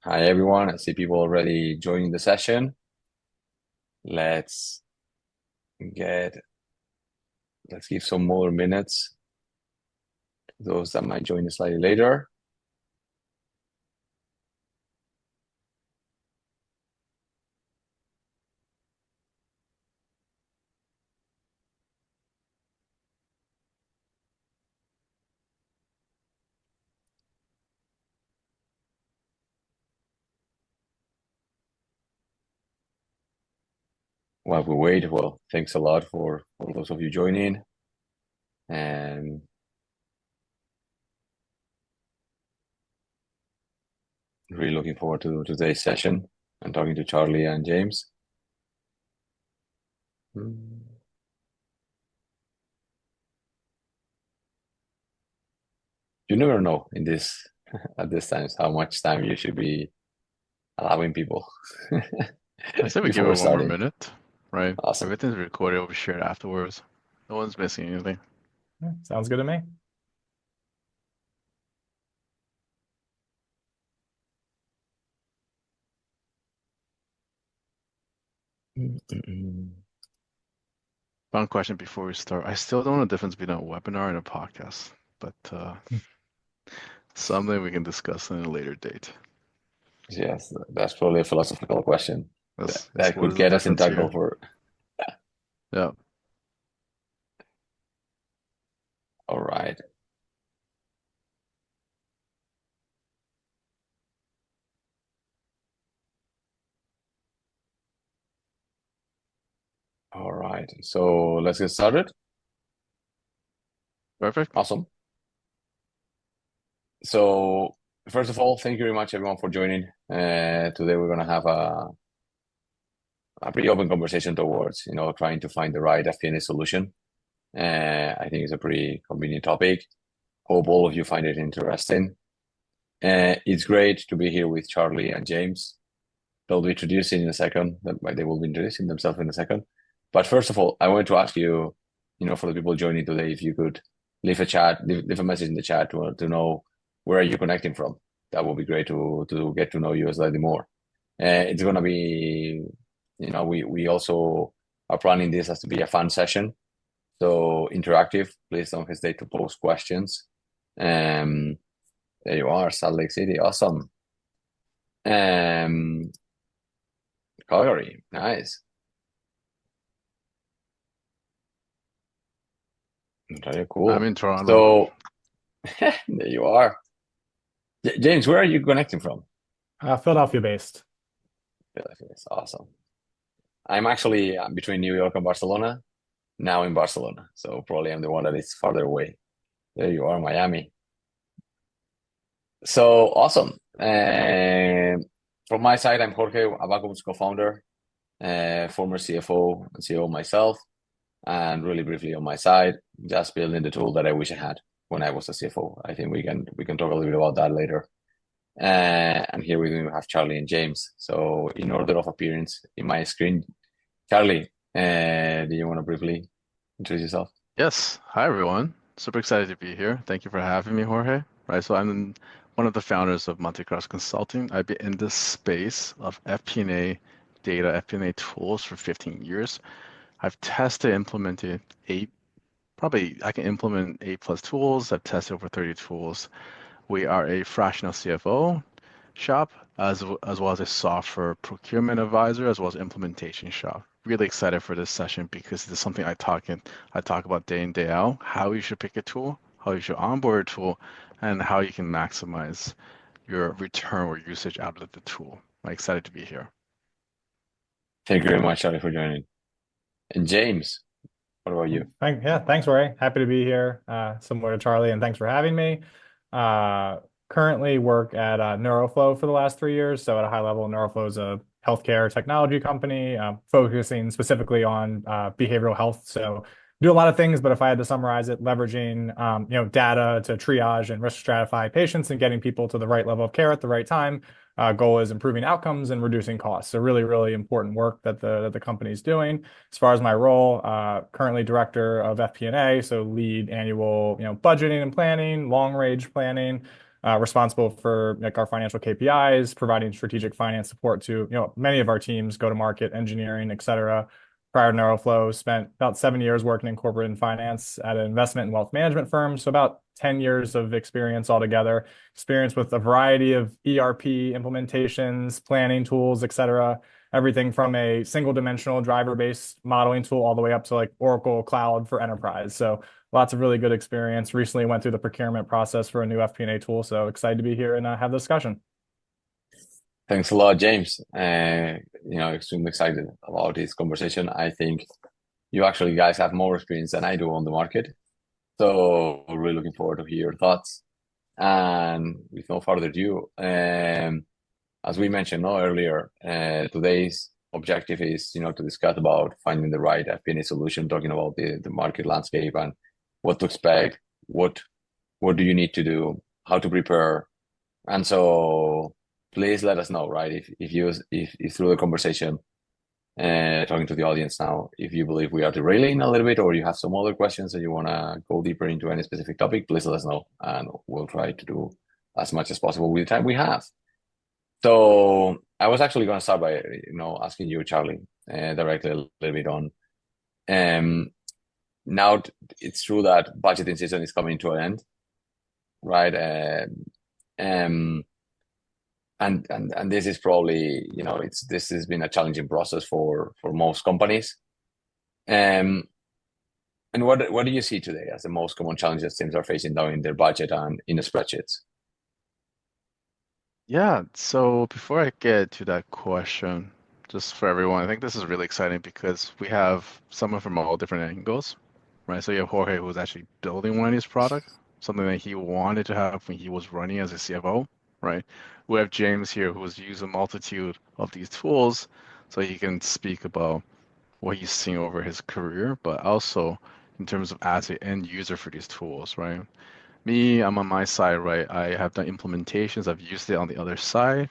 Hi everyone. I see people already joining the session. Let's get let's give some more minutes to those that might join slightly later. While we wait, well, thanks a lot for all those of you joining. And really looking forward to today's session and talking to Charlie and James. You never know in this at this time how much time you should be allowing people I said we give before it one more starting. minute, right? Awesome. Everything's recorded, will be shared afterwards. No one's missing anything. Yeah, sounds good to me. Fun question before we start. I still don't know the difference between a webinar and a podcast, but something we can discuss in a later date. Yes, that's probably a philosophical question That's that what could is the get us difference entangled here? for. Yeah. All right. All right. So let's get started. Perfect. Awesome. So first of all, thank you very much everyone for joining. Today we're gonna have a pretty open conversation towards, trying to find the right FP&A solution. I think it's a pretty convenient topic. Hope all of you find it interesting. It's great to be here with Charlie and James. They'll be introducing in a second. They will be introducing themselves in a second. But first of all, I wanted to ask you, for the people joining today, if you could leave a message in the chat to know where are you connecting from. That would be great to get to know you slightly more. It's gonna be, we also are planning this as to be a fun session, so interactive. Please don't hesitate to post questions. There you are, Salt Lake City, awesome. Um, Calgary, nice. Very I'm cool. in Toronto. So there you are. James, where are you connecting from? Philadelphia based. Philadelphia. That's awesome. I'm actually between New York and Barcelona, now in Barcelona. So probably I'm the one that is farther away. There you are, Miami. So awesome. From my side, I'm Jorge, Abacum's co-founder, former CFO and CEO myself. And really briefly on my side, just building the tool that I wish I had when I was a CFO. I think we can talk a little bit about that later. And here we have Charlie and James. So in order of appearance in my screen, Charlie, do you want to briefly introduce yourself? Yes. Hi, everyone. Super excited to be here. Thank you for having me, Jorge. Right. So I'm one of the founders of Monte Carlo Consulting. I've been in this space of FP&A data, FP&A tools for 15 years. I've tested, implemented probably I can implement 8+ tools. I've tested over 30 tools. We are a fractional CFO shop as well as a software procurement advisor as well as implementation shop. Really excited for this session because this is something I talk about day in, day out, how you should pick a tool, how you should onboard a tool, and how you can maximize your return or usage out of the tool. I'm excited to be here. Thank you very much, Charlie, for joining. And James, what about you? Thanks, Roy. Happy to be here. Similar to Charlie, and thanks for having me. Currently work at Neuroflow for the last 3 years. So at a high level, Neuroflow is a healthcare technology company focusing specifically on behavioral health. So do a lot of things, but if I had to summarize it, leveraging data to triage and risk stratify patients and getting people to the right level of care at the right time. Goal is improving outcomes and reducing costs. So really, really important work that the company is doing. As far as my role, currently director of FP&A, so lead annual budgeting and planning, long range planning, responsible for like our financial KPIs, providing strategic finance support to many of our teams, go to market, engineering, et cetera. Prior to Neuroflow, spent about 7 years working in corporate and finance at an investment and wealth management firm. So about 10 years of experience altogether, experience with a variety of ERP implementations, planning tools, et cetera. Everything from a single dimensional driver-based modeling tool all the way up to like Oracle Cloud for enterprise. So lots of really good experience. Recently went through the procurement process for a new FP&A tool. So excited to be here and have the discussion. Thanks a lot, James. Extremely excited about this conversation. I think you actually guys have more experience than I do on the market. So really looking forward to hear your thoughts. And with no further ado, as we mentioned earlier, today's objective is, to discuss about finding the right FP&A solution, talking about the market landscape and what to expect, what do you need to do, how to prepare. And so please let us know, right? If through the conversation, talking to the audience now, if you believe we are derailing a little bit or you have some other questions and you want to go deeper into any specific topic, please let us know and we'll try to do as much as possible with the time we have. So I was actually going to start by, asking you, Charlie, directly a little bit on, now it's true that budgeting season is coming to an end, right? And this is probably, this has been a challenging process for most companies. And what do you see today as the most common challenges teams are facing now in their budget and in the spreadsheets? Yeah, so before I get to that question, just for everyone, I think this is really exciting because we have someone from all different angles, right? So you have Jorge who's actually building one of these products, something that he wanted to have when he was running as a CFO, right? We have James here who's used a multitude of these tools, so he can speak about what he's seen over his career, but also in terms of as an end user for these tools, right? Me, I'm on my side, right? I have done implementations. I've used it on the other side.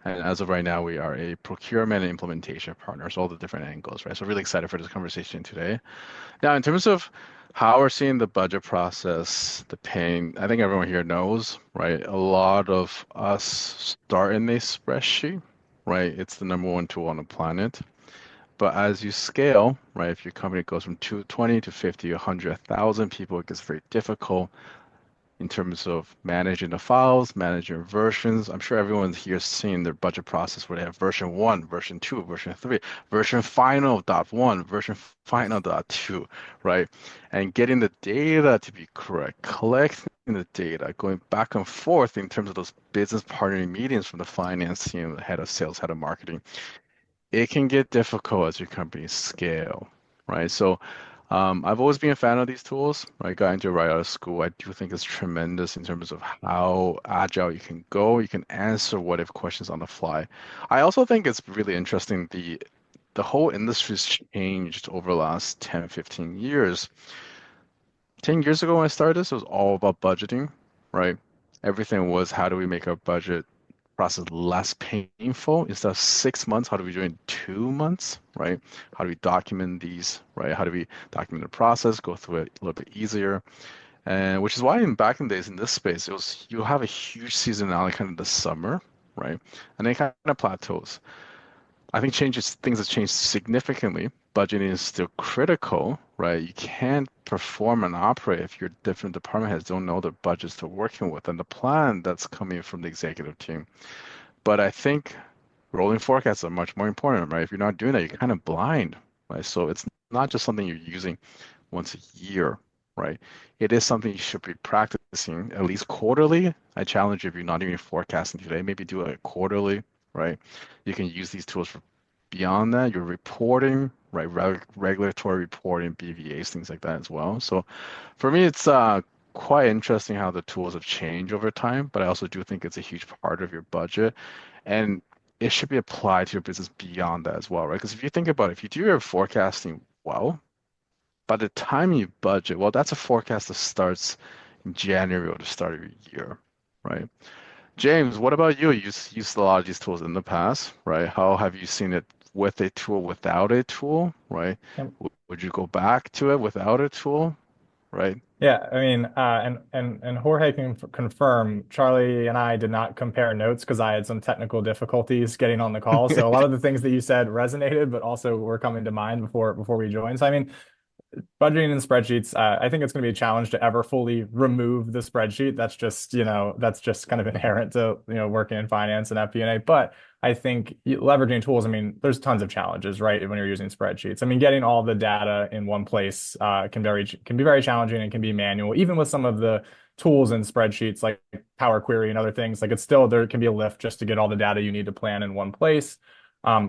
And as of right now, we are a procurement and implementation partner, so all the different angles, right? So really excited for this conversation today. Now, in terms of how we're seeing the budget process, the pain, I think everyone here knows, right? A lot of us start in a spreadsheet, right? It's the number one tool on the planet. But as you scale, right, if your company goes from 20 to 50, 100, 1,000 people, it gets very difficult in terms of managing the files, managing versions. I'm sure everyone's here seen their budget process where they have version 1, version 2, version 3, version final.1, version final.2, right? And getting the data to be correct, collecting the data, going back and forth in terms of those business partnering meetings from the finance team, the head of sales, head of marketing. It can get difficult as your company scale, right? So I've always been a fan of these tools. I got into it right out of school. I do think it's tremendous in terms of how agile you can go. You can answer what if questions on the fly. I also think it's really interesting the whole industry's changed over the last 10, 15 years. 10 years ago when I started this, it was all about budgeting, right? Everything was how do we make our budget process less painful? Instead of 6 months, how do we do it in 2 months, right? How do we document these, right? How do we document the process, go through it a little bit easier? And which is why back in the days in this space, it was you have a huge seasonality kind of the summer, right? And then it kind of plateaus. I think things have changed significantly. Budgeting is still critical, right? You can't perform and operate if your different department heads don't know the budgets they're working with and the plan that's coming from the executive team. But I think rolling forecasts are much more important, right? If you're not doing that, you're kind of blind, right? So it's not just something you're using once a year, right? It is something you should be practicing at least quarterly. I challenge you if you're not doing forecasting today, maybe do it quarterly, right? You can use these tools for beyond that, your reporting, right? Regulatory reporting, BVAs, things like that as well. So for me, it's quite interesting how the tools have changed over time, but I also do think it's a huge part of your budget. And it should be applied to your business beyond that as well, right? Because if you think about it, if you do your forecasting well, by the time you budget, well, that's a forecast that starts in January or the start of your year, right? James, what about you? You used a lot of these tools in the past, right? How have you seen it with a tool, without a tool, right? Yep. Would you go back to it without a tool, right? Yeah, I mean, and Jorge can confirm, Charlie and I did not compare notes because I had some technical difficulties getting on the call. So a lot of the things that you said resonated, but also were coming to mind before we joined. So I mean, budgeting in spreadsheets, I think it's going to be a challenge to ever fully remove the spreadsheet. That's just, that's just kind of inherent to, working in finance and FP&A. But I think leveraging tools, I mean, there's tons of challenges, right? When you're using spreadsheets. I mean, getting all the data in one place can be very challenging and can be manual, even with some of the tools in spreadsheets like Power Query and other things. Like it's still, there can be a lift just to get all the data you need to plan in one place.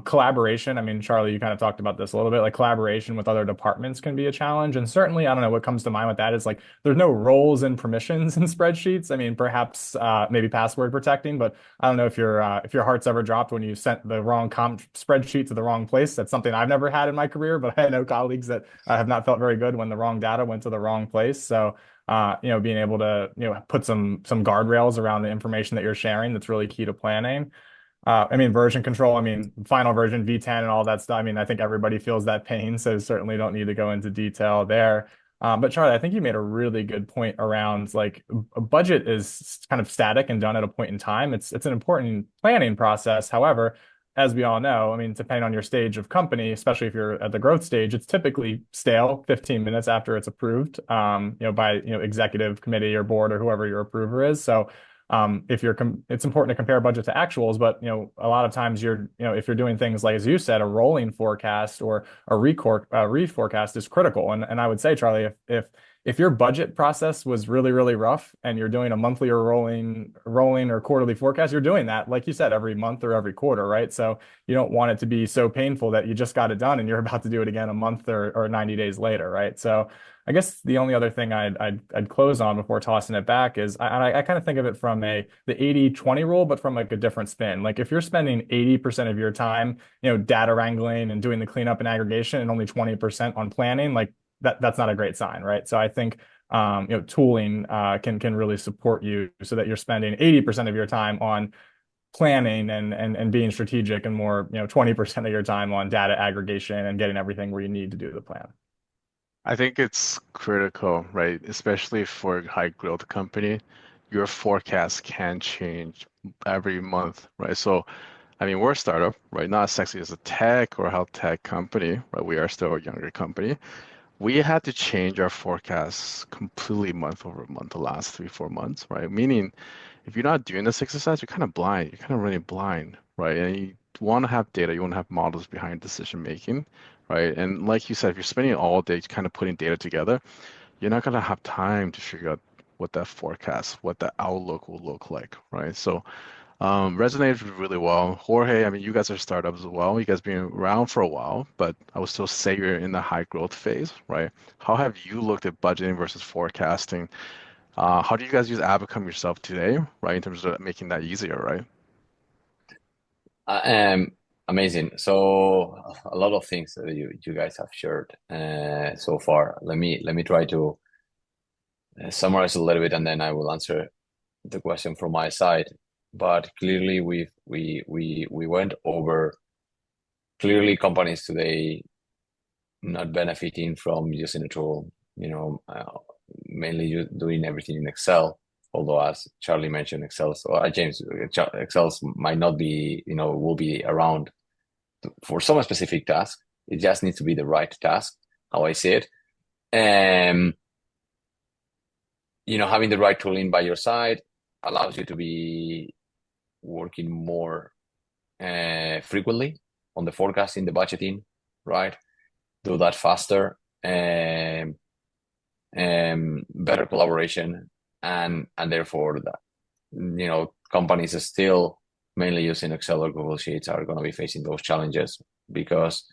Collaboration, I mean, Charlie, you kind of talked about this a little bit, like collaboration with other departments can be a challenge. And certainly, I don't know, what comes to mind with that is like there's no roles and permissions in spreadsheets. I mean, perhaps maybe password protecting, but I don't know if your heart's ever dropped when you sent the wrong comp spreadsheet to the wrong place. That's something I've never had in my career, but I know colleagues that have not felt very good when the wrong data went to the wrong place. So being able to, put some guardrails around the information that you're sharing, that's really key to planning. I mean, version control, I mean, final version, V10 and all that stuff. I mean, I think everybody feels that pain, so certainly don't need to go into detail there. But Charlie, I think you made a really good point around like a budget is kind of static and done at a point in time. It's an important planning process. However, as we all know, I mean, depending on your stage of company, especially if you're at the growth stage, it's typically stale 15 minutes after it's approved, by, executive committee or board or whoever your approver is. So if it's important to compare budget to actuals, but a lot of times if you're doing things like, as you said, a rolling forecast or a reforecast is critical. And I would say, Charlie, if your budget process was really, really rough and you're doing a monthly or rolling or quarterly forecast, you're doing that, like you said, every month or every quarter, right? So you don't want it to be so painful that you just got it done and you're about to do it again a month or 90 days later, right? So I guess the only other thing I'd close on before tossing it back is I kind of think of it from the 80-20 rule, but from like a different spin. Like if you're spending 80% of your time, data wrangling and doing the cleanup and aggregation and only 20% on planning, like that's not a great sign, right? So I think tooling can really support you so that you're spending 80% of your time on planning and being strategic and more, 20% of your time on data aggregation and getting everything where you need to do the plan. I think it's critical, right? Especially for a high growth company, your forecast can change every month, right? So, I mean, we're a startup, right? Not as sexy as a tech or health tech company, right? We are still a younger company. We had to change our forecasts completely month over month the last 3, 4 months, right? Meaning, if you're not doing this exercise, you're kind of blind. You're kind of running blind, right? And you want to have data, you want to have models behind decision making, right? And like you said, if you're spending all day kind of putting data together, you're not going to have time to figure out what that forecast, what that outlook will look like, right? So resonated really well. Jorge, I mean, you guys are startups as well. You guys been around for a while, but I would still say you're in the high growth phase, right? How have you looked at budgeting versus forecasting? How do you guys use Abacum yourself today, right? In terms of making that easier, right? Um, Amazing. So a lot of things that you guys have shared so far. Let me try to summarize a little bit, and then I will answer the question from my side. But clearly, we went over clearly companies today not benefiting from using a tool. Mainly doing everything in Excel. Although, as Charlie mentioned, Excel. So, James, Excel might not be, will be around for some specific task. It just needs to be the right task, how I see it. And, having the right tooling by your side allows you to be working more frequently on the forecasting, the budgeting, right? Do that faster and better collaboration, and therefore that companies are still mainly using Excel or Google Sheets are going to be facing those challenges because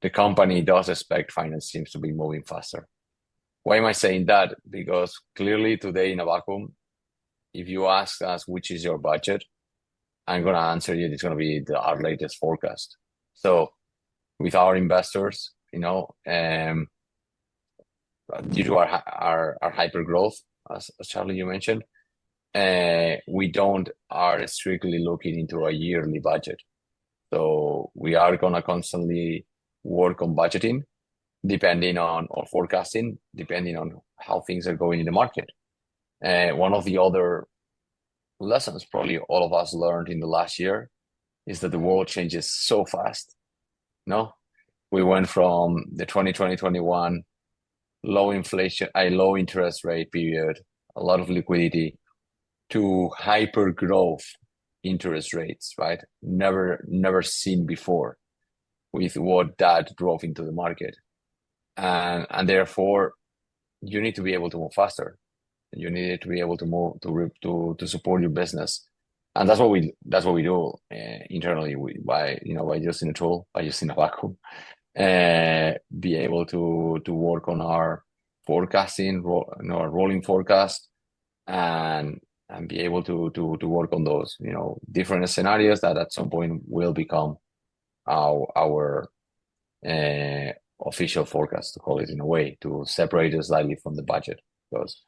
the company does expect finance teams to be moving faster. Why am I saying that? Because clearly today in Abacum, if you ask us which is your budget, I'm going to answer you, it's going to be our latest forecast. So with our investors, due to our hyper growth, as Charlie you mentioned, we are strictly looking into a yearly budget. So we are gonna constantly work on budgeting, depending on or forecasting, depending on how things are going in the market. One of the other lessons probably all of us learned in the last year is that the world changes so fast. No, we went from the 2020-21 low inflation, a low interest rate period, a lot of liquidity, to hyper growth interest rates, right? Never seen before, with what that drove into the market. And therefore you need to be able to move faster. You need to be able to move to support your business. And that's what we do internally, by using a tool, by using Abacum, be able to work on our forecasting, our rolling forecast, and be able to work on those different scenarios that at some point will become our official forecast, to call it, in a way, to separate it slightly from the budget, because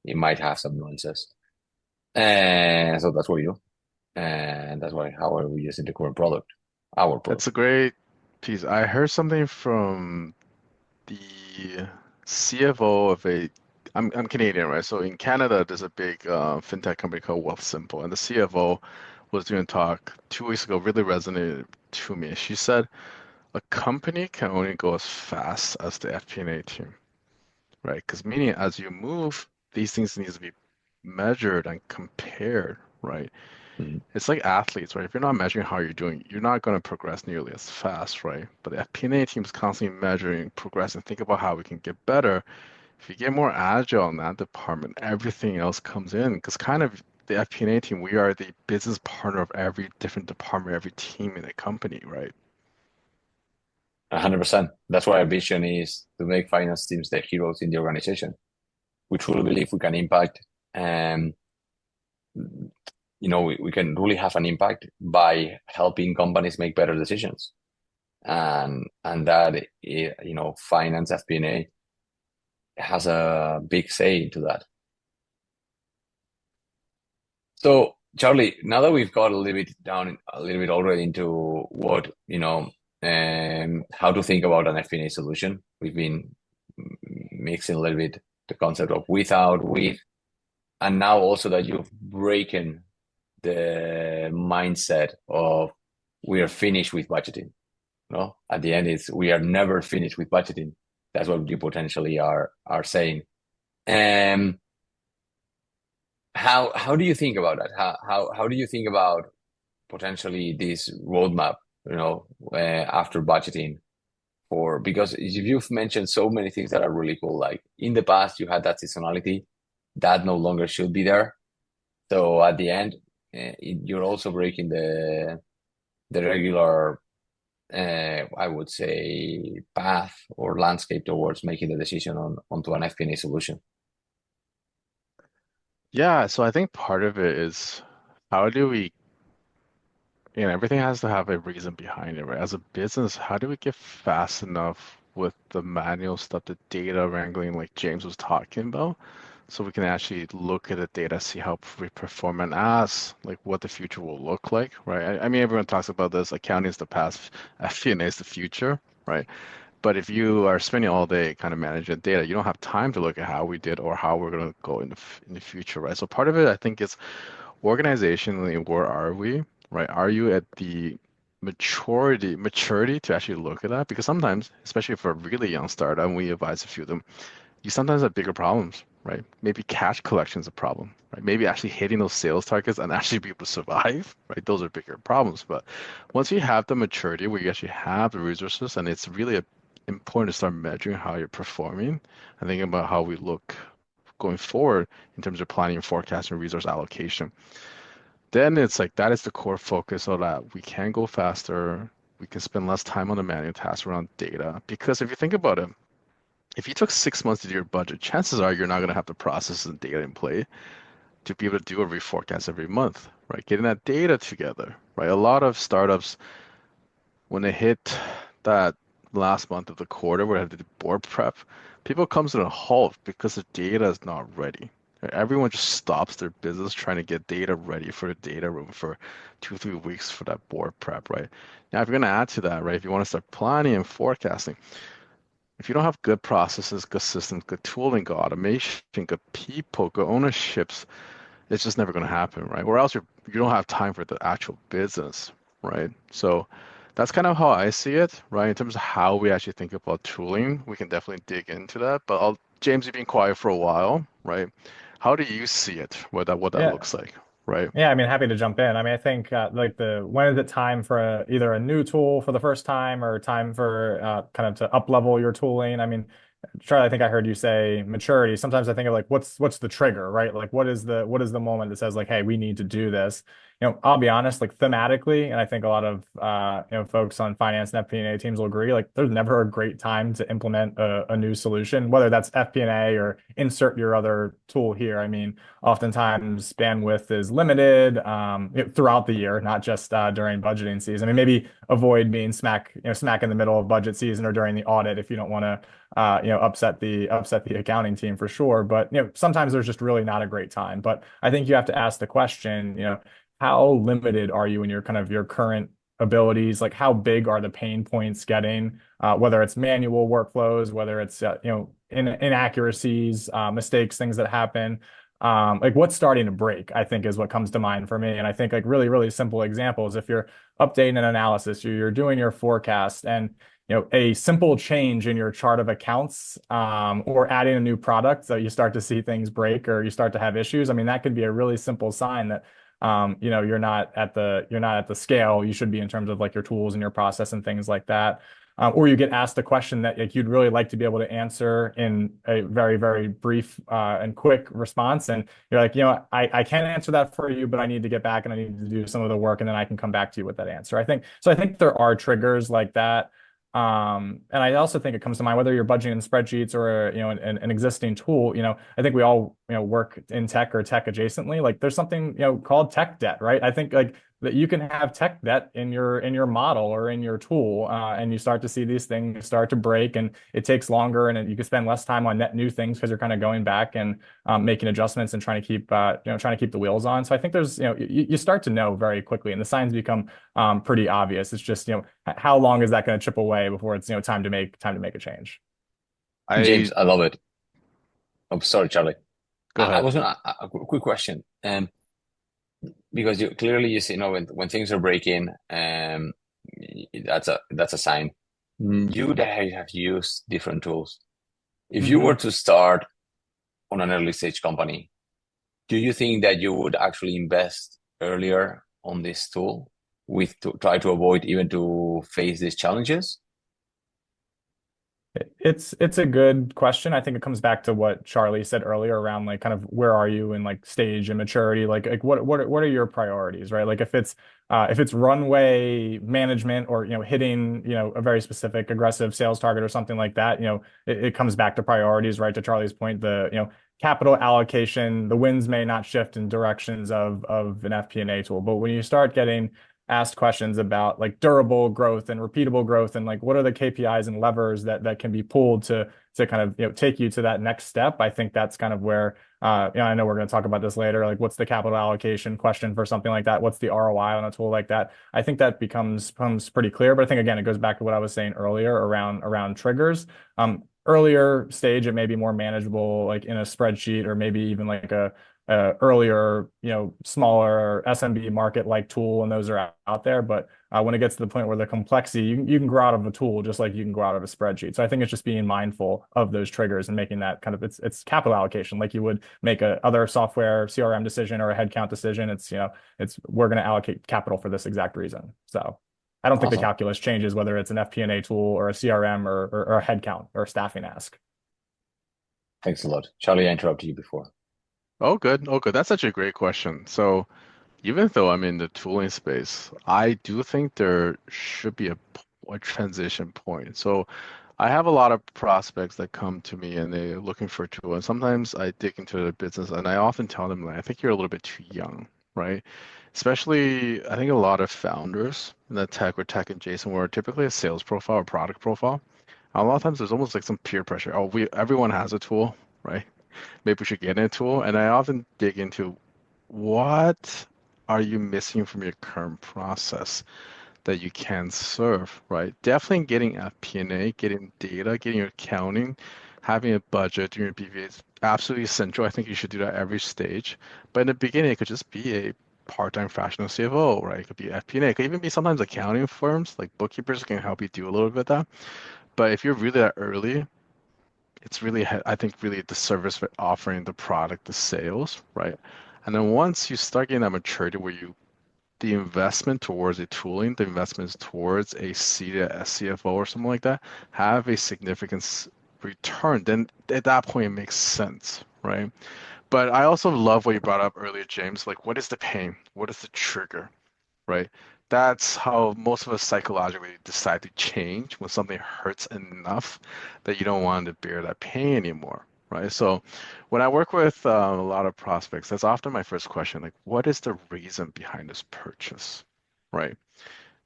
it might have some nuances. And so that's what we do. And that's how are we using the current product, our That's product. a great piece. I heard something from the CFO of I'm Canadian, right? So in Canada, there's a big fintech company called Wealthsimple, and the CFO was doing a talk 2 weeks ago, really resonated to me. She said a company can only go as fast as the FP&A team, right? Because meaning as you move, these things need to be measured and compared, right? Mhm. It's like athletes, right? If you're not measuring how you're doing, you're not going to progress nearly as fast, right? But the FP&A team is constantly measuring, progressing, think about how we can get better. If you get more agile in that department, everything else comes in. Because kind of the FP&A team, we are the business partner of every different department, every team in a company, right? 100%. That's why our vision is to make finance teams the heroes in the organization. We truly believe we can impact, and we can really have an impact by helping companies make better decisions. And that, finance FP&A has a big say into that. So, Charlie, now that we've got a little bit already into what, how to think about an FP&A solution, we've been mixing a little bit the concept of without, with, and now also that you've broken the mindset of we are finished with budgeting. No, at the end, it's we are never finished with budgeting. That's what you potentially are saying. And how do you think about that? How do you think about potentially this roadmap? After budgeting, because you've mentioned so many things that are really cool. Like in the past, you had that seasonality that no longer should be there. So at the end, you're also breaking the regular, I would say, path or landscape towards making the decision onto an FP&A solution. Yeah, so I think part of it is how do we, everything has to have a reason behind it, right? As a business, how do we get fast enough with the manual stuff, the data wrangling, like James was talking about, so we can actually look at the data, see how we perform, and ask like what the future will look like, right? I mean, everyone talks about this, accounting is the past, FP&A is the future, right? But if you are spending all day kind of managing data, you don't have time to look at how we did or how we're going to go in the future, right? So part of it, I think, is organizationally, where are we, right? Are you at the maturity to actually look at that? Because sometimes, especially for a really young startup, and we advise a few of them, you sometimes have bigger problems, right? Maybe cash collection is a problem, right? Maybe actually hitting those sales targets and actually be able to survive, right? Those are bigger problems. But once you have the maturity where you actually have the resources, and it's really important to start measuring how you're performing and thinking about how we look going forward in terms of planning, forecasting, resource allocation, then it's like that is the core focus so that we can go faster, we can spend less time on the manual tasks around data. Because if you think about it, if you took 6 months to do your budget, chances are you're not going to have the processes and data in play to be able to do a reforecast every month, right? Getting that data together, right? A lot of startups, when they hit that last month of the quarter where they have to do board prep, people comes to a halt because the data is not ready. Right? Everyone just stops their business trying to get data ready for the data room for 2, 3 weeks for that board prep, right? Now, if you're going to add to that, right, if you want to start planning and forecasting, if you don't have good processes, good systems, good tooling, good automation, good people, good ownerships, it's just never going to happen, right? Or else you don't have time for the actual business, right? So that's kind of how I see it, right? In terms of how we actually think about tooling, we can definitely dig into that. But James, you've been quiet for a while, right? How do you see it? What that Yeah. looks like, right? Yeah, I mean, happy to jump in. I mean, I think like when is it time for either a new tool for the first time or time for kind of to up level your tooling? I mean, Charlie, I think I heard you say maturity. Sometimes I think of like what's the trigger, right? Like what is the moment that says like, hey, we need to do this? I'll be honest, like thematically, and I think a lot of folks on finance and FP&A teams will agree, like there's never a great time to implement a new solution, whether that's FP&A or insert your other tool here. I mean, oftentimes bandwidth is limited throughout the year, not just during budgeting season. I mean, maybe avoid being smack in the middle of budget season or during the audit if you don't want to upset the accounting team for sure. But sometimes there's just really not a great time. But I think you have to ask the question, how limited are you in your kind of your current abilities? Like how big are the pain points getting? Whether it's manual workflows, whether it's inaccuracies, mistakes, things that happen. Like what's starting to break, I think is what comes to mind for me. And I think like really, really simple examples, if you're updating an analysis, you're doing your forecast and a simple change in your chart of accounts or adding a new product, so you start to see things break or you start to have issues. I mean, that could be a really simple sign that you're not at the scale you should be in terms of like your tools and your process and things like that. Or you get asked a question that like, you'd really like to be able to answer in a very, very brief and quick response. And you're like, I can answer that for you, but I need to get back and I need to do some of the work and then I can come back to you with that answer. I think there are triggers like that. And I also think it comes to mind whether you're budgeting in spreadsheets or an existing tool. I think we all work in tech or tech adjacently. Like there's something called tech debt, right? I think like that you can have tech debt in your model or in your tool, and you start to see these things start to break, and it takes longer, and you can spend less time on net new things because you're kind of going back and making adjustments and trying to keep the wheels on. So I think there's you start to know very quickly, and the signs become pretty obvious. It's just how long is that going to chip away before it's time to make a change. I James, I love it. Oh, sorry, Charlie. Go I ahead. was gonna a quick question, because you clearly you see, when things are breaking, that's a sign. You that have used different tools. If you were Mhm. to start on an early stage company, do you think that you would actually invest earlier on this tool with to try to avoid even to face these challenges? It's a good question. I think it comes back to what Charlie said earlier around like kind of where are you in like stage and maturity? Like what are your priorities, right? Like if it's runway management or hitting a very specific aggressive sales target or something like that, it comes back to priorities, right? To Charlie's point, the capital allocation, the winds may not shift in directions of an FP&A tool, but when you start getting asked questions about like durable growth and repeatable growth and like what are the KPIs and levers that can be pulled to kind of take you to that next step. I think that's kind of where I know we're going to talk about this later. Like what's the capital allocation question for something like that? What's the ROI on a tool like that? I think that becomes pretty clear. But I think again it goes back to what I was saying earlier around triggers. Earlier stage, it may be more manageable, like in a spreadsheet or maybe even like a earlier, smaller SMB market like tool, and those are out there. But when it gets to the point where the complexity, you can grow out of a tool just like you can grow out of a spreadsheet. So I think it's just being mindful of those triggers and making that kind of it's capital allocation, like you would make a other software CRM decision or a headcount decision. It's we're going to allocate capital for this exact reason. So I don't think the Awesome. calculus changes whether it's an FP&A tool or a CRM or a headcount or a staffing ask. Thanks a lot. Charlie, I interrupted you before. Oh, good. Oh, good. That's such a great question. So, even though I'm in the tooling space, I do think there should be a transition point. So, I have a lot of prospects that come to me and they're looking for a tool. And sometimes I dig into their business and I often tell them, like, I think you're a little bit too young, right? Especially, I think a lot of founders in the tech or tech adjacent were typically a sales profile or product profile. A lot of times there's almost like some peer pressure. Oh, everyone has a tool, right? Maybe we should get into a tool. And I often dig into what are you missing from your current process that you can serve, right? Definitely getting FP&A, getting data, getting your accounting, having a budget, doing your BVA is absolutely essential. I think you should do that every stage. But in the beginning, it could just be a part-time fractional CFO, right? It could be FP&A. It could even be sometimes accounting firms, like bookkeepers can help you do a little bit of that. But if you're really that early, it's really, I think, really the service for offering the product, the sales, right? And then once you start getting that maturity where the investment towards a tooling, the investments towards a seated CFO or something like that have a significant return, then at that point it makes sense, right? But I also love what you brought up earlier, James. Like, what is the pain? What is the trigger? Right? That's how most of us psychologically decide to change when something hurts enough that you don't want to bear that pain anymore, right? So when I work with a lot of prospects, that's often my first question, like, what is the reason behind this purchase, right?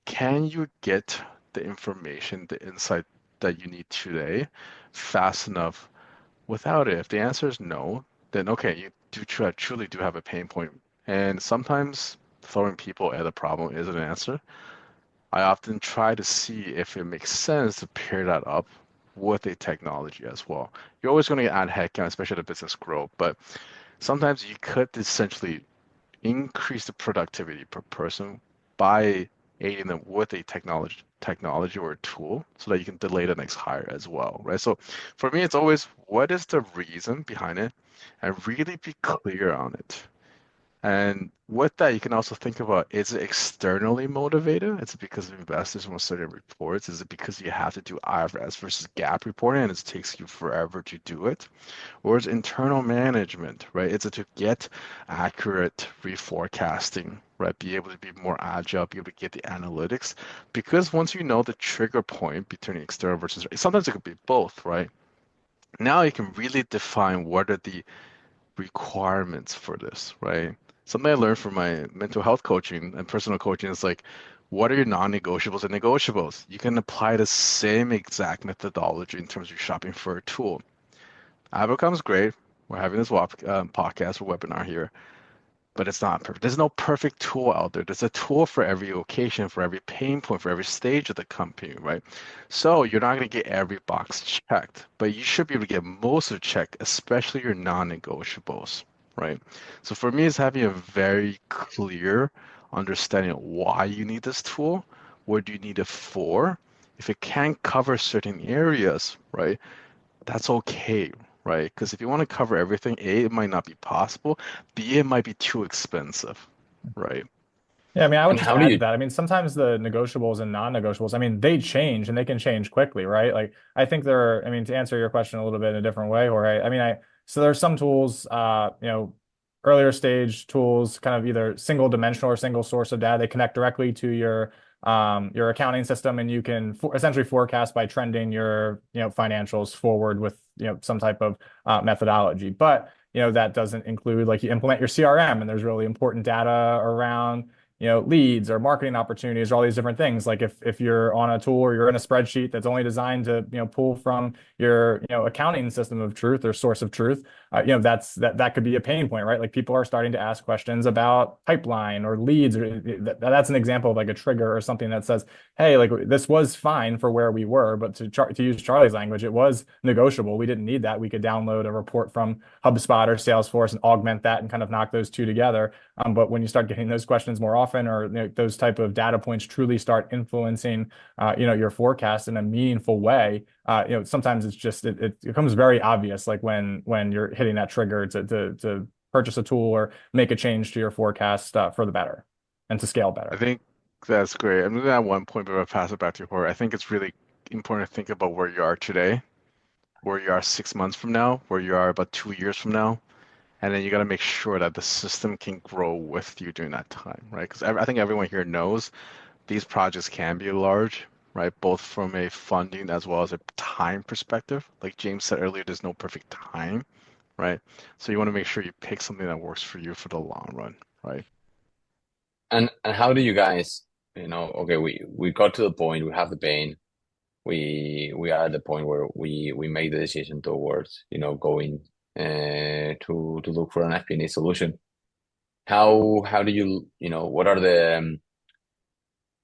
Can you get the information, the insight that you need today fast enough without it? If the answer is no, then okay, you truly do have a pain point. And sometimes throwing people at a problem is an answer. I often try to see if it makes sense to pair that up with a technology as well. You're always going to add headcount, especially the business growth, but sometimes you could essentially increase the productivity per person by aiding them with a technology or a tool so that you can delay the next hire as well, right? So for me, it's always what is the reason behind it and really be clear on it. And with that, you can also think about, is it externally motivated? Is it because investors want certain reports? Is it because you have to do IFRS versus GAAP reporting and it takes you forever to do it? Or is internal management, right? Is it to get accurate reforecasting, right? Be able to be more agile, be able to get the analytics. Because once you know the trigger point between external versus, sometimes it could be both, right? Now you can really define what are the requirements for this, right? Something I learned from my mental health coaching and personal coaching is like, what are your non-negotiables and negotiables? You can apply the same exact methodology in terms of shopping for a tool. Abacum's great. We're having this podcast or webinar here, but it's not perfect. There's no perfect tool out there. There's a tool for every occasion, for every pain point, for every stage of the company, right? So you're not going to get every box checked, but you should be able to get most of it checked, especially your non-negotiables, right? So for me, it's having a very clear understanding of why you need this tool, what do you need it for. If it can't cover certain areas, right? That's okay, right? Because if you want to cover everything, A, it might not be possible. B, it might be too expensive, right? Yeah, I mean, I would And just how do add to you, that. I mean, sometimes the negotiables and non-negotiables, I mean, they change and they can change quickly, right? Like, I think there are, I mean, to answer your question a little bit in a different way, Jorge, I mean, so there's some tools, earlier stage tools, kind of either single dimensional or single source of data. They connect directly to your accounting system and you can essentially forecast by trending your, financials forward with, some type of methodology. But, that doesn't include like you implement your CRM and there's really important data around leads or marketing opportunities or all these different things. Like if you're on a tool or you're in a spreadsheet that's only designed to, pull from your, accounting system of truth or source of truth, that could be a pain point, right? Like people are starting to ask questions about pipeline or leads, or that's an example of like a trigger or something that says, hey, like this was fine for where we were, but to use Charlie's language, it was negotiable. We didn't need that. We could download a report from HubSpot or Salesforce and augment that and kind of knock those two together. But when you start getting those questions more often, or those type of data points truly start influencing, your forecast in a meaningful way, sometimes it's just it becomes very obvious, like when you're hitting that trigger to purchase a tool or make a change to your forecast for the better and to scale I better. think that's great. I'm going to add one point, but I'll pass it back to you, Jorge. I think it's really important to think about where you are today, where you are 6 months from now, where you are about 2 years from now. And then you got to make sure that the system can grow with you during that time, right? Because I think everyone here knows these projects can be large, right? Both from a funding as well as a time perspective. Like James said earlier, there's no perfect time, right? So you want to make sure you pick something that works for you for the long run, right? and how do you guys, okay, we got to the point, we have the pain, we are at the point where we make the decision towards, going to look for an FP&A solution. How do you, what are the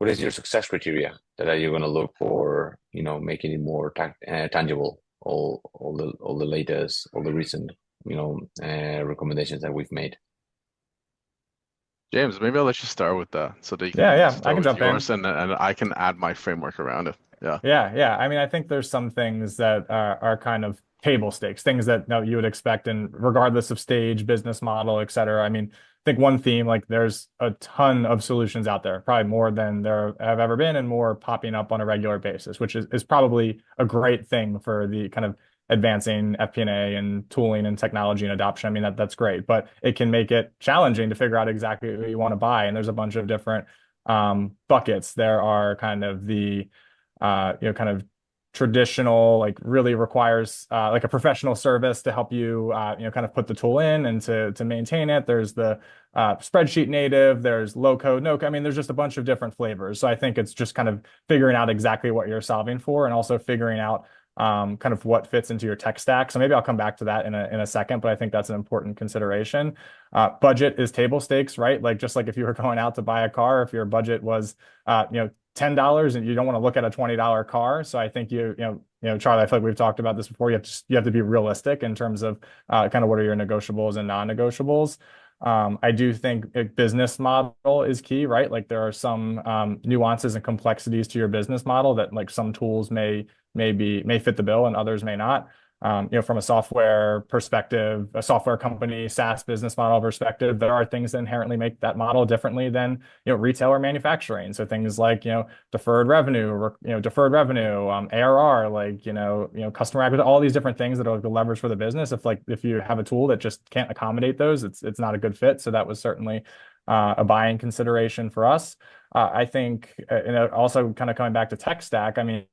what is your success criteria that you're going to look for, making it more tangible, all the latest, all the recent, recommendations that we've made? James, maybe I'll let you start with that so that you Yeah, can yeah, I start can with jump in. yours and I can add my framework around it. Yeah. Yeah, yeah. I mean, I think there's some things that are kind of table stakes, things that you would expect, and regardless of stage, business model, et cetera. I mean, I think one theme, like there's a ton of solutions out there, probably more than there have ever been, and more popping up on a regular basis, which is probably a great thing for the kind of advancing FP&A and tooling and technology and adoption. I mean, that's great, but it can make it challenging to figure out exactly what you want to buy. And there's a bunch of different buckets. There are kind of the kind of traditional, like really requires like a professional service to help you, kind of put the tool in and to maintain it. There's the spreadsheet native, there's low code, no code. I mean, there's just a bunch of different flavors. So I think it's just kind of figuring out exactly what you're solving for, and also figuring out kind of what fits into your tech stack. So maybe I'll come back to that in a second, but I think that's an important consideration. Budget is table stakes, right? Like just like if you were going out to buy a car, if your budget was, $10 and you don't want to look at a $20 car. So I think Charlie, I feel like we've talked about this before. You have to be realistic in terms of kind of what are your negotiables and non-negotiables. I do think a business model is key, right? Like there are some nuances and complexities to your business model that like some tools may fit the bill and others may not. From a software perspective, a software company, SaaS business model perspective, there are things that inherently make that model differently than, retail or manufacturing. So things like, deferred revenue, ARR, like, customer acquisition, all these different things that are like the levers for the business. If you have a tool that just can't accommodate those, it's not a good fit. So that was certainly a buying consideration for us. I think, also kind of coming back to tech stack, I mean,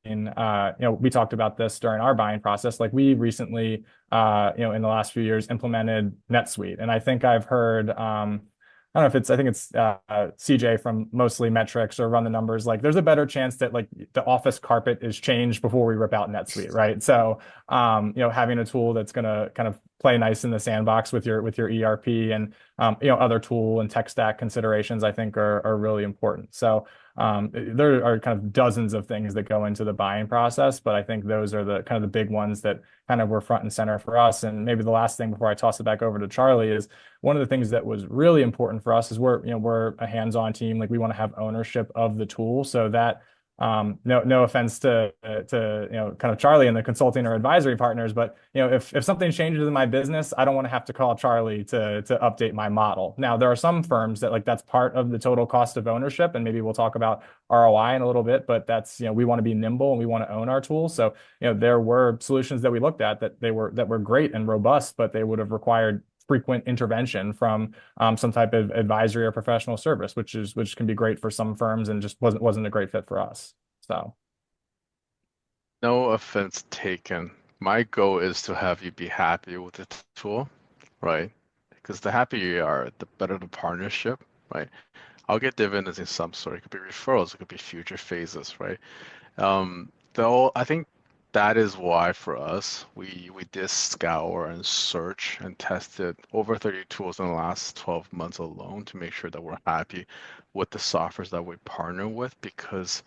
we talked about this during our buying process. Like we recently, in the last few years, implemented NetSuite. And I think I've heard, I don't know if I think it's CJ from Mostly Metrics or Run the Numbers. Like there's a better chance that like the office carpet is changed before we rip out NetSuite, right? So, having a tool that's going to kind of play nice in the sandbox with your ERP and other tool and tech stack considerations, I think are really important. So there are kind of dozens of things that go into the buying process, but I think those are the kind of the big ones that kind of were front and center for us. And maybe the last thing before I toss it back over to Charlie is one of the things that was really important for us is we're a hands-on team. Like we want to have ownership of the tool, so that no offense to kind of Charlie and the consulting or advisory partners, but if something changes in my business, I don't want to have to call Charlie to update my model. Now there are some firms that like that's part of the total cost of ownership, and maybe we'll talk about ROI in a little bit, but that's we want to be nimble and we want to own our tools. So there were solutions that we looked at that were great and robust, but they would have required frequent intervention from some type of advisory or professional service, which can be great for some firms and just wasn't a great fit for us. So No offense taken. My goal is to have you be happy with the tool, right? Because the happier you are, the better the partnership, right? I'll get dividends in some sort. It could be referrals, it could be future phases, right? Though I think that is why for us, we did scour and search and tested over 30 tools in the last 12 months alone to make sure that we're happy with the softwares that we partner with, because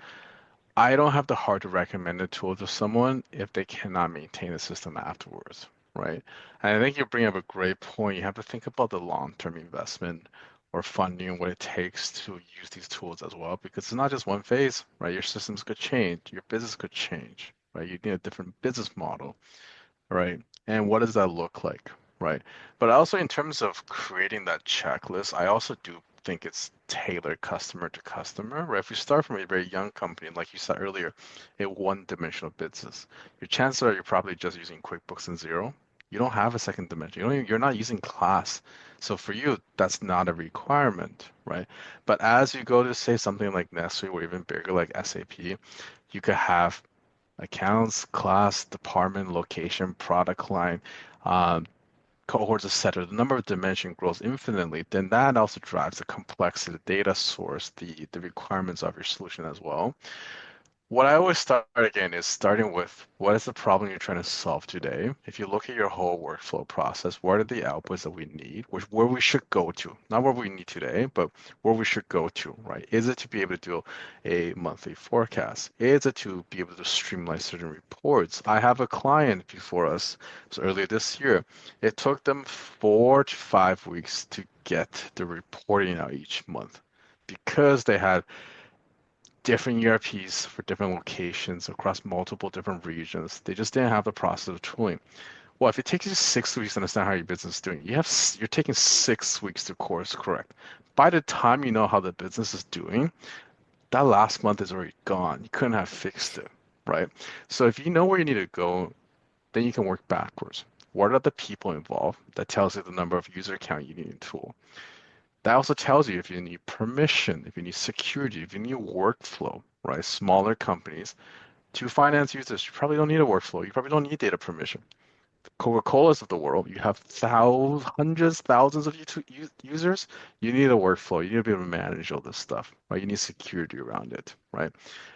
I don't have the heart to recommend a tool to someone if they cannot maintain the system afterwards, right? And I think you bring up a great point. You have to think about the long-term investment or funding and what it takes to use these tools as well, because it's not just one phase, right? Your systems could change, your business could change, right? You need a different business model, right? And what does that look like, right? But also in terms of creating that checklist, I also do think it's tailored customer to customer, right? If you start from a very young company, like you said earlier, a one-dimensional business, your chances are you're probably just using QuickBooks and Xero. You don't have a second dimension. You're not using class. So for you, that's not a requirement, right? But as you go to say something like NetSuite or even bigger like SAP, you could have accounts, class, department, location, product line, um, cohorts, etc. The number of dimension grows infinitely, then that also drives the complexity, the data source, the requirements of your solution as well. What I always start again is starting with what is the problem you're trying to solve today? If you look at your whole workflow process, what are the outputs that we need, where we should go to, not what we need today, but where we should go to, right? Is it to be able to do a monthly forecast? Is it to be able to streamline certain reports? I have a client before us, it was earlier this year. It took them 4 to 5 weeks to get the reporting out each month because they had different ERPs for different locations across multiple different regions. They just didn't have the process of tooling. Well, if it takes you 6 weeks to understand how your business is doing, you're taking 6 weeks to course correct. By the time you know how the business is doing, that last month is already gone. You couldn't have fixed it, right? So if you know where you need to go, then you can work backwards. What are the people involved? That tells you the number of user account you need in tool. That also tells you if you need permission, if you need security, if you need workflow, right? Smaller companies to finance users, you probably don't need a workflow. You probably don't need data permission. Coca-Cola's of the world, you have hundreds, thousands of users. You need a workflow. You need to be able to manage all this stuff, right? You need security around it, right?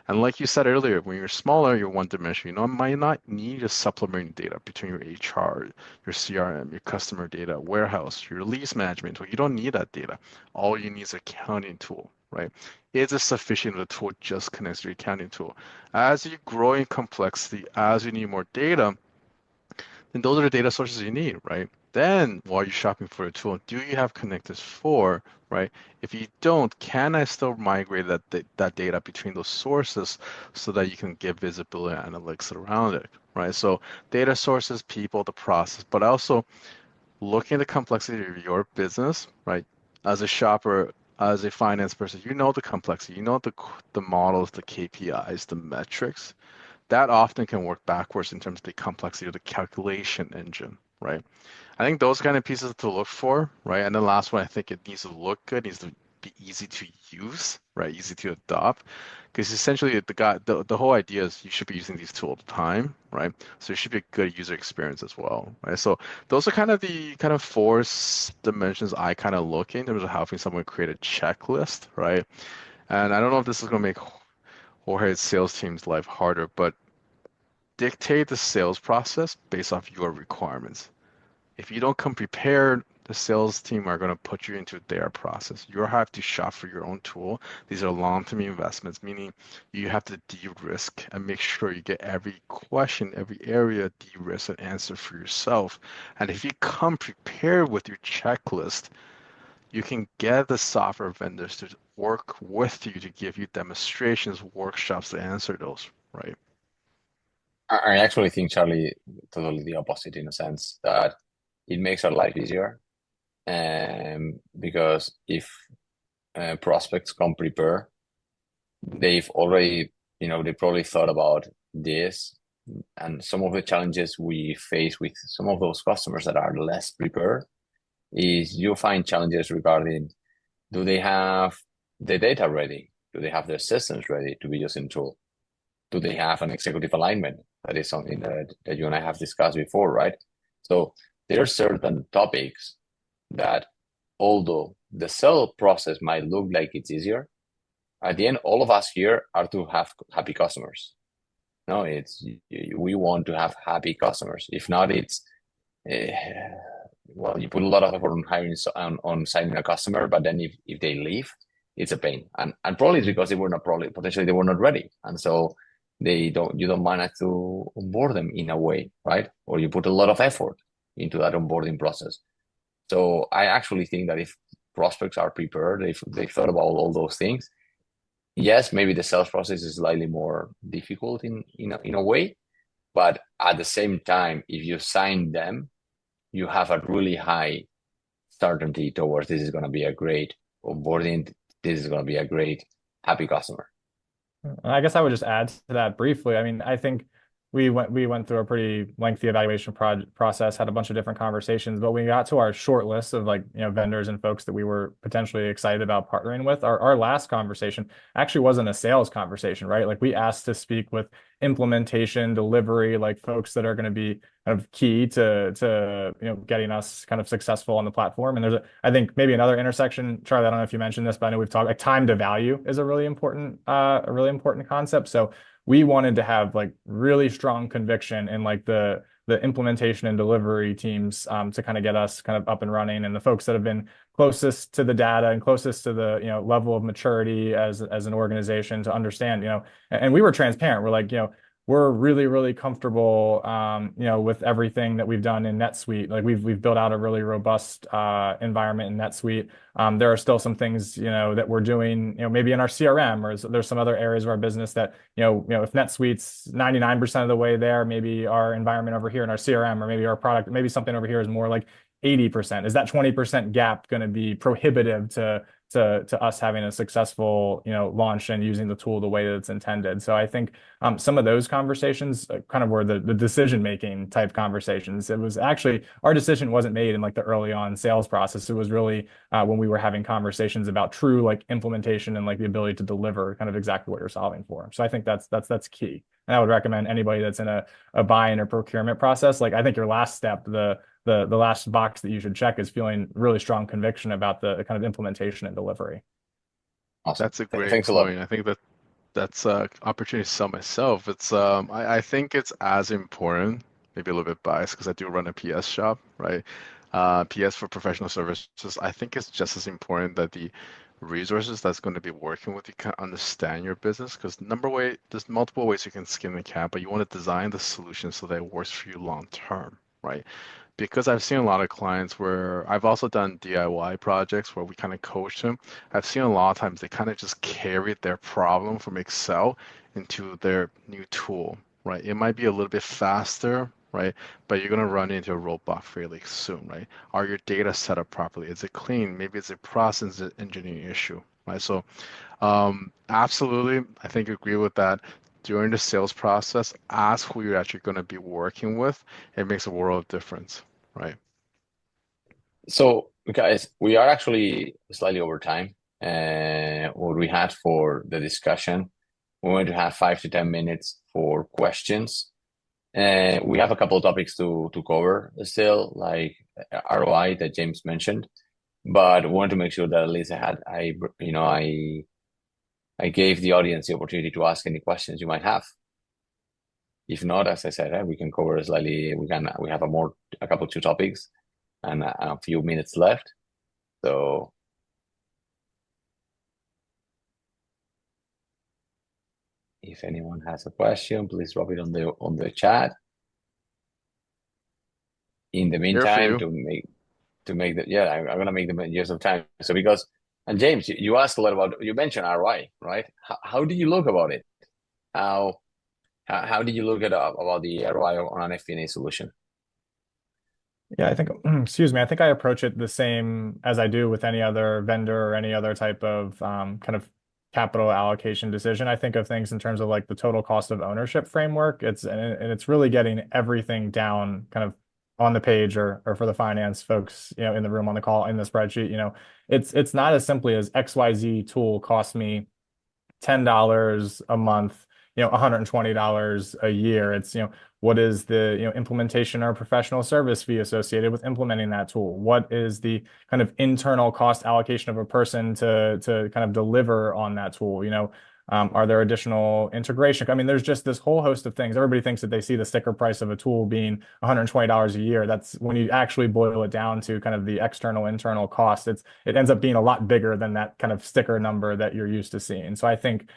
And like you said earlier, when you're smaller, you're one dimension. You know, might not need a supplementing data between your HR, your CRM, your customer data, warehouse, your lease management tool. You don't need that data. All you need is accounting tool, right? Is it sufficient if the tool just connects to your accounting tool? As you grow in complexity, as you need more data, then those are the data sources you need, right? Then while you're shopping for a tool, do you have connectors for, right? If you don't, can I still migrate that data between those sources so that you can get visibility and analytics around it, right? So data sources, people, the process, but also looking at the complexity of your business, right? As a shopper, as a finance person, you know the complexity, you know the models, the KPIs, the metrics that often can work backwards in terms of the complexity of the calculation engine, right? I think those kind of pieces to look for, right? And the last one, I think it needs to look good, needs to be easy to use, right? Easy to adopt. Because essentially the whole idea is you should be using these tools all the time, right? So it should be a good user experience as well, right? So those are kind of the kind of four dimensions I kind of look in terms of helping someone create a checklist, right? And I don't know if this is going to make Jorge's sales team's life harder, but dictate the sales process based off your requirements. If you don't come prepared, the sales team are going to put you into their process. You have to shop for your own tool. These are long-term investments, meaning you have to de-risk and make sure you get every question, every area de-risk and answer for yourself. And if you come prepared with your checklist, you can get the software vendors to work with you to give you demonstrations, workshops to answer those, right? I actually think, Charlie, totally the opposite in a sense that it makes our life easier. Because if prospects come prepared, they've already, they probably thought about this. And some of the challenges we face with some of those customers that are less prepared is you find challenges regarding, do they have the data ready? Do they have their systems ready to be using tool? Do they have an executive alignment? That is something that you and I have discussed before, right? So there are certain topics that, although the sell process might look like it's easier, at the end, all of us here are to have happy customers. No, we want to have happy customers. If not, it's well, you put a lot of effort on hiring on signing a customer, but then if they leave, it's a pain. And probably it's because potentially they were not ready, and so you don't manage to onboard them in a way, right? Or you put a lot of effort into that onboarding process. So I actually think that if prospects are prepared, if they thought about all those things, yes, maybe the sales process is slightly more difficult in a way, but at the same time, if you sign them, you have a really high certainty towards this is going to be a great onboarding. This is going to be a great happy customer. I guess I would just add to that briefly. I mean, I think we went through a pretty lengthy evaluation process, had a bunch of different conversations, but when we got to our short list of vendors and folks that we were potentially excited about partnering with, our last conversation actually wasn't a sales conversation, right? Like we asked to speak with implementation, delivery, like folks that are going to be kind of key to getting us kind of successful on the platform. And there's I think maybe another intersection, Charlie, I don't know if you mentioned this, but I know we've talked like time to value is a really important concept. So we wanted to have like really strong conviction in like the implementation and delivery teams to kind of get us kind of up and running, and the folks that have been closest to the data and closest to the level of maturity as an organization to understand, and we were transparent. We're like, we're really, really comfortable, with everything that we've done in NetSuite. Like we've built out a really robust environment in NetSuite. There are still some things, that we're doing, maybe in our CRM, or there's some other areas of our business that, if NetSuite's 99% of the way there, maybe our environment over here in our CRM, or maybe our product, maybe something over here is more like 80%. Is that 20% gap going to be prohibitive to us having a successful, launch and using the tool the way that it's intended? So I think some of those conversations kind of were the decision-making type conversations. It was actually, our decision wasn't made in like the early on sales process. It was really when we were having conversations about true like implementation and like the ability to deliver kind of exactly what you're solving for. So I think that's key. And I would recommend anybody that's in a buying or procurement process, like I think your last step, the last box that you should check is feeling really strong conviction about the kind of implementation and delivery. Awesome. That's a great Thanks a lot. point. I think that's opportunity to sell myself. It's I think it's as important, maybe a little bit biased because I do run a PS shop, right? PS for professional services. I think it's just as important that the resources that's going to be working with you can understand your business, because there's multiple ways you can skin the cat, but you want to design the solution so that it works for you long term, right? Because I've seen a lot of clients where I've also done DIY projects where we kind of coach them. I've seen a lot of times they kind of just carried their problem from Excel into their new tool, right? It might be a little bit faster, right? But you're going to run into a roadblock fairly soon, right? Are your data set up properly? Is it clean? Maybe it's a process engineering issue, right? So absolutely, I think I agree with that. During the sales process, ask who you're actually going to be working with. It makes a world of difference, right? So, guys, we are actually slightly over time. What we had for the discussion, we're going to have 5 to 10 minutes for questions. We have a couple of topics to cover still, like ROI that James mentioned, but I wanted to make sure that at least I gave the audience the opportunity to ask any questions you might have. If not, as I said, we can cover slightly. We have a couple two topics and a few minutes left. So if anyone has a question, please drop it on the chat. In the meantime, I'm gonna make the use of time. So and James, you asked a lot about, you mentioned ROI, right? How do you look about it? How do you look at about the ROI on an FP&A solution? Yeah, I think, excuse me, I think I approach it the same as I do with any other vendor or any other type of kind of capital allocation decision. I think of things in terms of like the total cost of ownership framework. It's really getting everything down kind of on the page, or for the finance folks, in the room on the call in the spreadsheet. It's not as simply as XYZ tool costs me $10 a month, $120 a year. It's, what is the, implementation or professional service fee associated with implementing that tool? What is the kind of internal cost allocation of a person to kind of deliver on that tool? Are there additional integration? I mean, there's just this whole host of things. Everybody thinks that they see the sticker price of a tool being $120 a year. That's when you actually boil it down to kind of the external, internal cost. It ends up being a lot bigger than that kind of sticker number that you're used to seeing. So I think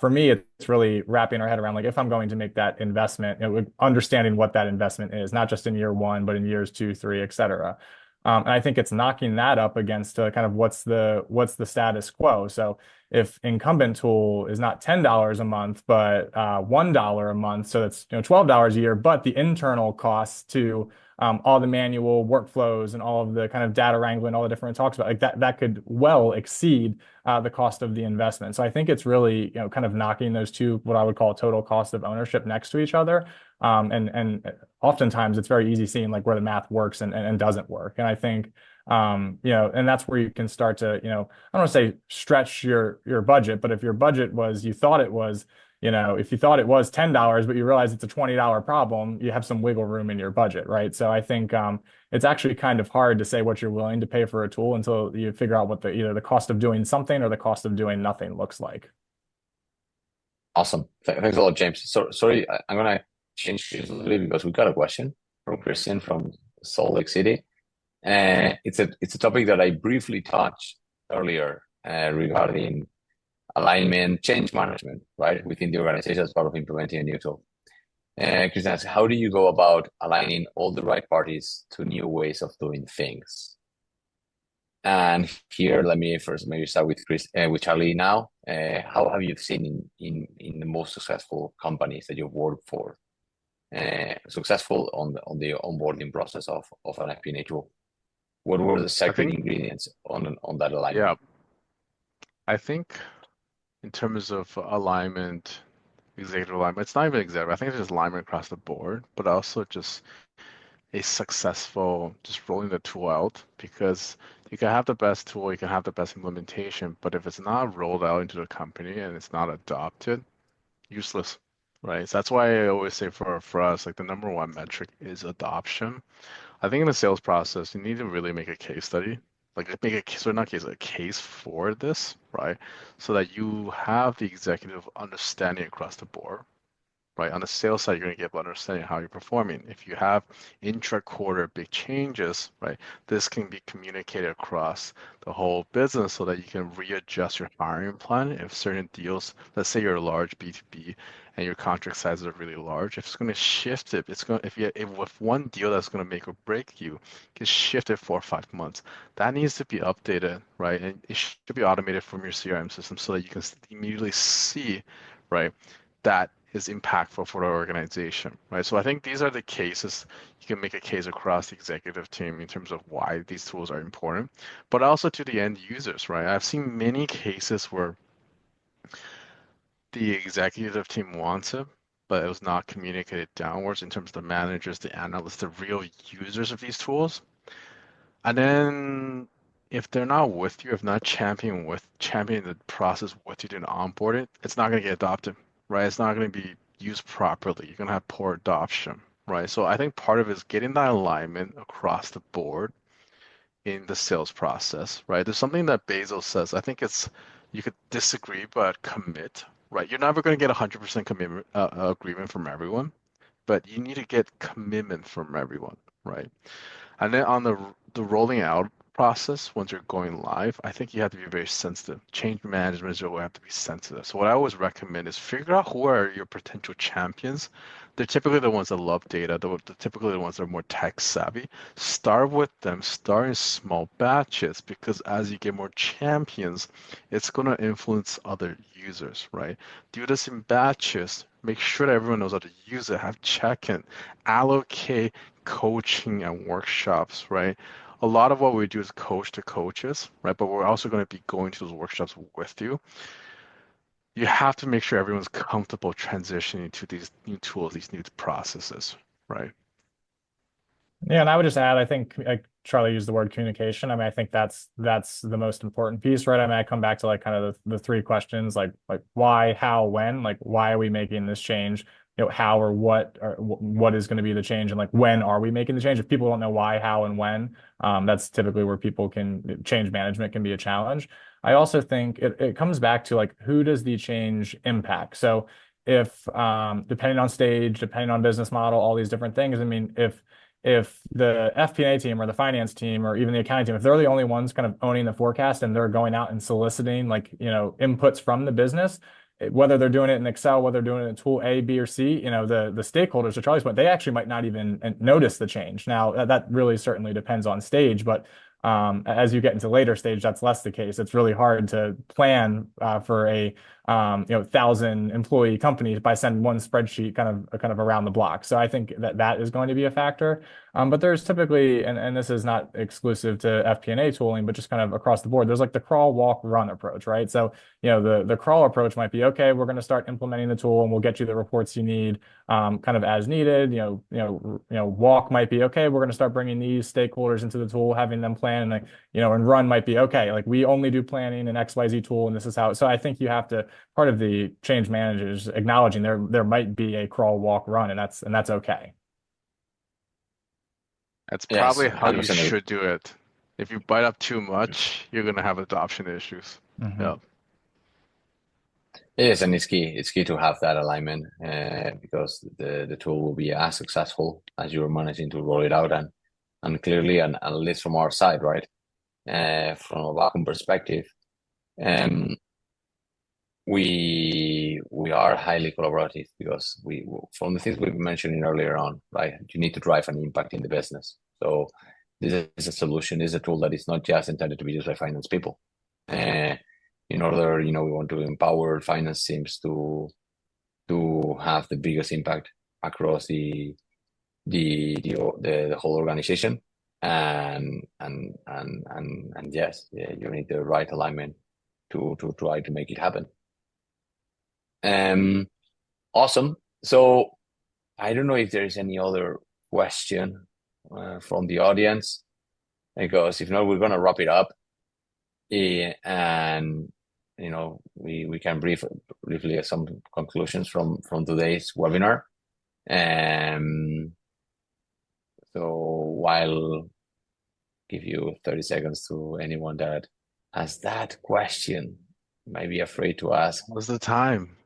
for me, it's really wrapping our head around, like, if I'm going to make that investment, understanding what that investment is, not just in year one, but in years 2, 3, et cetera. And I think it's knocking that up against kind of what's the status quo. So if incumbent tool is not $10 a month, but $1 a month, so that's $12 a year, but the internal costs to all the manual workflows and all of the kind of data wrangling, all the different talks about, like that could well exceed the cost of the investment. So I think it's really kind of knocking those two, what I would call total cost of ownership, next to each other. And oftentimes it's very easy seeing like where the math works and doesn't work. And I think And that's where you can start to, I don't want to say stretch your budget, but if your budget was, you thought it was, if you thought it was $10, but you realize it's a $20 problem, you have some wiggle room in your budget, right? So I think it's actually kind of hard to say what you're willing to pay for a tool until you figure out what either the cost of doing something or the cost of doing nothing looks like. Awesome. Thanks a lot, James. So sorry, I'm gonna change this a little bit because we got a question from Christian from Salt Lake City. It's a topic that I briefly touched earlier regarding alignment, change management, right, within the organization as part of implementing a new tool. Christian asks, how do you go about aligning all the right parties to new ways of doing things? And here, let me first maybe start with Charlie now. How have you seen in the most successful companies that you've worked for, successful on the onboarding process of an FP&A tool? What were the secret ingredients on that alignment? Yeah, I think in terms of alignment, executive alignment, it's not even executive. I think it's just alignment across the board, but also just a successful just rolling the tool out, because you can have the best tool, you can have the best implementation, but if it's not rolled out into the company and it's not adopted, useless, right? So that's why I always say for us, like the number one metric is adoption. I think in the sales process, you need to really make a case study, like make a case, or not case, a case for this, right? So that you have the executive understanding across the board, right? On the sales side, you're going to get understanding how you're performing. If you have intra-quarter big changes, right, this can be communicated across the whole business so that you can readjust your hiring plan. If certain deals, let's say you're a large B2B and your contract sizes are really large, if it's going to shift it, it's going to, if with one deal that's going to make or break you, get shifted 4 or 5 months, that needs to be updated, right? And it should be automated from your CRM system so that you can immediately see, right, that is impactful for the organization, right? So I think these are the cases you can make a case across the executive team in terms of why these tools are important, but also to the end users, right? I've seen many cases where the executive team wants it, but it was not communicated downwards in terms of the managers, the analysts, the real users of these tools. And then if they're not with you, if not championing the process with you to onboard it, it's not going to get adopted, right? It's not going to be used properly. You're going to have poor adoption, right? So I think part of it is getting that alignment across the board in the sales process, right? There's something that Basil says. I think it's, you could disagree, but commit, right? You're never going to get 100% commitment agreement from everyone, but you need to get commitment from everyone, right? And then on the rolling out process, once you're going live, I think you have to be very sensitive. Change management is you have to be sensitive. So what I always recommend is figure out who are your potential champions. They're typically the ones that love data. They're typically the ones that are more tech savvy. Start with them, start in small batches, because as you get more champions, it's going to influence other users, right? Do this in batches. Make sure that everyone knows how to use it. Have check-in, allocate coaching and workshops, right? A lot of what we do is coach to coaches, right? But we're also going to be going to those workshops with you. You have to make sure everyone's comfortable transitioning to these new tools, these new processes, right? Yeah, and I would just add, I think like Charlie used the word communication. I mean, I think that's the most important piece, right? I mean, I come back to like kind of the three questions, like why, how, when, like why are we making this change? How or what is going to be the change, and like when are we making the change? If people don't know why, how, and when, that's typically where change management can be a challenge. I also think it comes back to like who does the change impact? So if depending on stage, depending on business model, all these different things, I mean, if the FP&A team or the finance team or even the accounting team, if they're the only ones kind of owning the forecast and they're going out and soliciting like, inputs from the business, whether they're doing it in Excel, whether they're doing it in tool A, B, or C, the stakeholders, to Charlie's point, they actually might not even notice the change. Now, that really certainly depends on stage, but as you get into later stage, that's less the case. It's really hard to plan for a 1,000 employee companies by sending one spreadsheet kind of around the block. So I think that that is going to be a factor. But there's typically, and this is not exclusive to FP&A tooling, but just kind of across the board, there's like the crawl, walk, run approach, right? So, the crawl approach might be, okay, we're going to start implementing the tool and we'll get you the reports you need, kind of as needed. Walk might be, okay, we're going to start bringing these stakeholders into the tool, having them plan, and and run might be, okay, like we only do planning in XYZ tool, and this is how. So I think you have to, part of the change managers acknowledging there might be a crawl, walk, run, and that's okay. That's Yes, probably how you 100% agree. should do it. If you bite up too much, you're gonna have adoption issues. Mhm. Yeah. It is, and it's key. It's key to have that alignment because the tool will be as successful as you're managing to roll it out, and clearly, and at least from our side, right, from a vacuum perspective, um, we are highly collaborative because we from the things we've mentioned earlier on, right? You need to drive an impact in the business. So this is a solution, is a tool that is not just intended to be used by finance people. In order, we want to empower finance teams to have the biggest impact across the whole organization. And yes, yeah, you need the right alignment to try to make it happen. Awesome. So I don't know if there is any other question from the audience, because if not, we're gonna wrap it up. And we can briefly some conclusions from today's webinar. So while give you 30 seconds to anyone that has that question, might be afraid to ask. What's the time?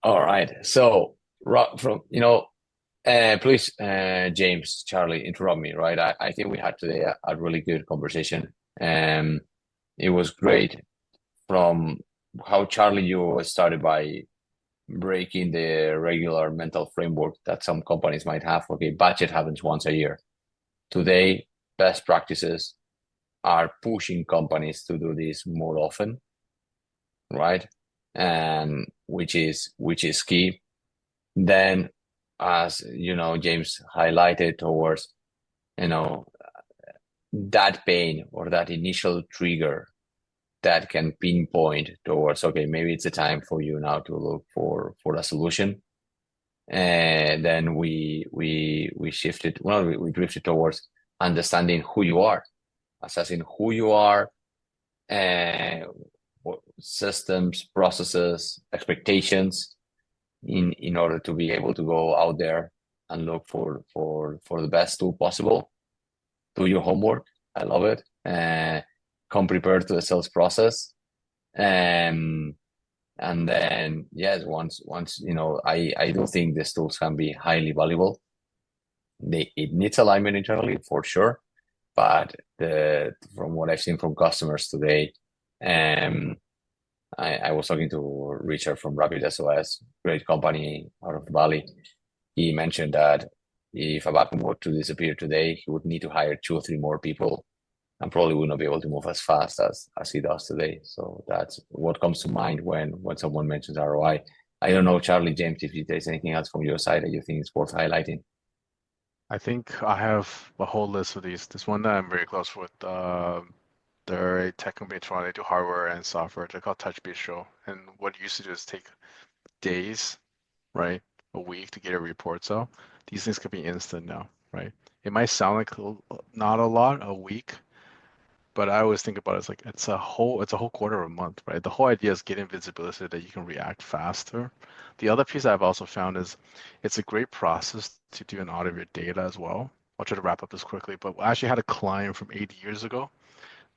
All right. So from please, James, Charlie, interrupt me, right? I think we had today a really good conversation. It was great from how Charlie, you started by breaking the regular mental framework that some companies might have. Okay, budget happens once a year. Today, best practices are pushing companies to do this more often, right? And which is key. Then, as James highlighted towards, that pain or that initial trigger that can pinpoint towards, okay, maybe it's a time for you now to look for a solution. And then we shifted, well, we drifted towards understanding who you are, assessing who you are, what systems, processes, expectations, in order to be able to go out there and look for the best tool possible. Do your homework. I love it. Come prepared to the sales process. And then, yes, once I do think these tools can be highly valuable. It needs alignment internally for sure, but from what I've seen from customers today, I was talking to Richard from Rapid SOS, great company out of the Valley. He mentioned that if Abacum were to disappear today, he would need to hire 2 or 3 more people, and probably would not be able to move as fast as he does today. So that's what comes to mind when someone mentions ROI. I don't know, Charlie, James, if there's anything else from your side that you think is worth highlighting. I think I have a whole list of these. This one that I'm very close with. They're a tech company in Toronto. They do hardware and software. They're called Touch Bistro. And what it used to do is take days, right, a week to get your reports out. These things could be instant now, right? It might sound like not a lot, a week, but I always think about it as like it's a whole quarter of a month, right? The whole idea is getting visibility so that you can react faster. The other piece I've also found is it's a great process to do an audit of your data as well. I'll try to wrap up this quickly, but I actually had a client from 8 years ago.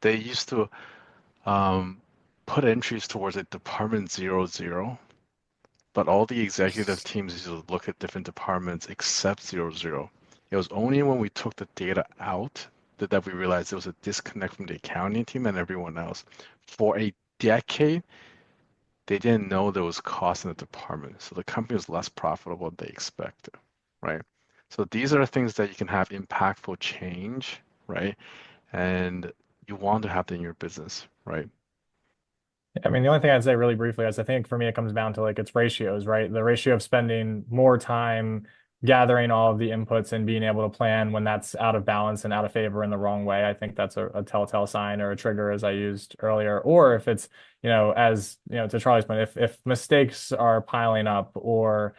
They used to put entries towards a department 00, but all the executive teams used to look at different departments except 00. It was only when we took the data out that we realized there was a disconnect from the accounting team and everyone else. For a decade, they didn't know there was cost in the department, so the company was less profitable than they expected, right? So these are things that you can have impactful change, right? And you want to have that in your business, right? I mean, the only thing I'd say really briefly is I think for me it comes down to like its ratios, right? The ratio of spending more time gathering all of the inputs and being able to plan when that's out of balance and out of favor in the wrong way. I think that's a telltale sign or a trigger, as I used earlier. Or if it's, as to Charlie's point, if mistakes are piling up or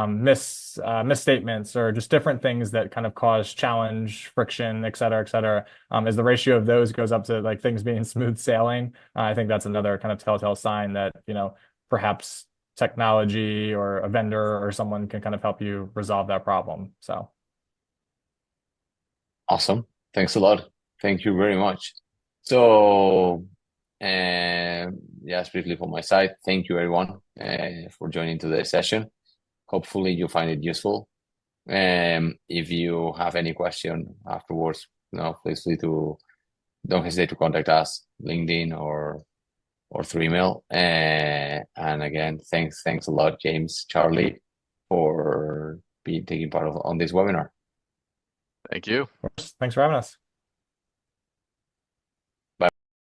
misstatements or just different things that kind of cause challenge, friction, et cetera, as the ratio of those goes up to like things being smooth sailing, I think that's another kind of telltale sign that, perhaps technology or a vendor or someone can kind of help you resolve that problem. So, Awesome. Thanks a lot. Thank you very much. So, just briefly from my side, thank you everyone for joining today's session. Hopefully you find it useful. If you have any question afterwards, please don't hesitate to contact us, LinkedIn or through email. And again, thanks a lot, James, Charlie, for taking part on this webinar. Thank you. thanks for having us.